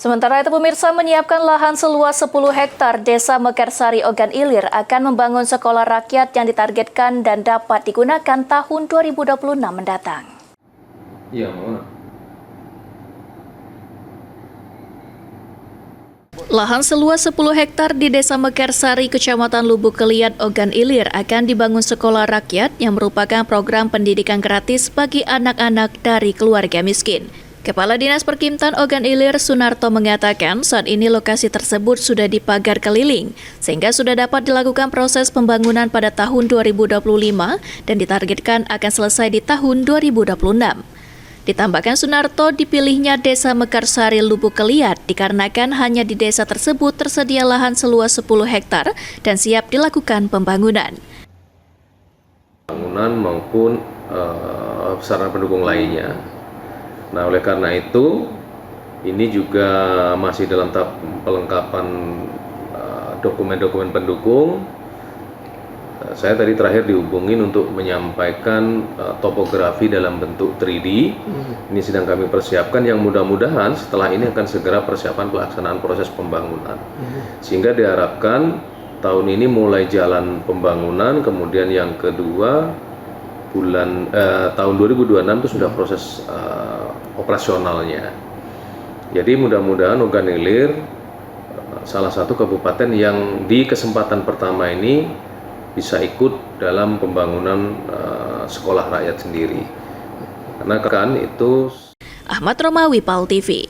Sementara itu pemirsa, menyiapkan lahan seluas 10 hektar Desa Mekarsari Ogan Ilir akan membangun sekolah rakyat yang ditargetkan dan dapat digunakan tahun 2026 mendatang. Iya, mau. Lahan seluas 10 hektar di Desa Mekarsari, Kecamatan Lubuk Keliat, Ogan Ilir akan dibangun sekolah rakyat yang merupakan program pendidikan gratis bagi anak-anak dari keluarga miskin. Kepala Dinas Perkimtan Ogan Ilir, Sunarto, mengatakan saat ini lokasi tersebut sudah dipagar keliling, sehingga sudah dapat dilakukan proses pembangunan pada tahun 2025 dan ditargetkan akan selesai di tahun 2026. Ditambahkan Sunarto, dipilihnya Desa Mekarsari Lubuk Keliat dikarenakan hanya di desa tersebut tersedia lahan seluas 10 hektar dan siap dilakukan pembangunan. Bangunan maupun sarana pendukung lainnya. Nah, oleh karena itu, ini juga masih dalam tahap pelengkapan dokumen-dokumen pendukung. Saya tadi terakhir dihubungin untuk menyampaikan topografi dalam bentuk 3D. Ini sedang kami persiapkan, yang mudah-mudahan setelah ini akan segera persiapan pelaksanaan proses pembangunan. Sehingga diharapkan tahun ini mulai jalan pembangunan, kemudian yang kedua tahun 2026 itu sudah proses operasionalnya. Jadi mudah-mudahan Ogan Ilir salah satu kabupaten yang di kesempatan pertama ini bisa ikut dalam pembangunan sekolah rakyat sendiri. Karena kan itu Ahmad Romawi, PAL TV.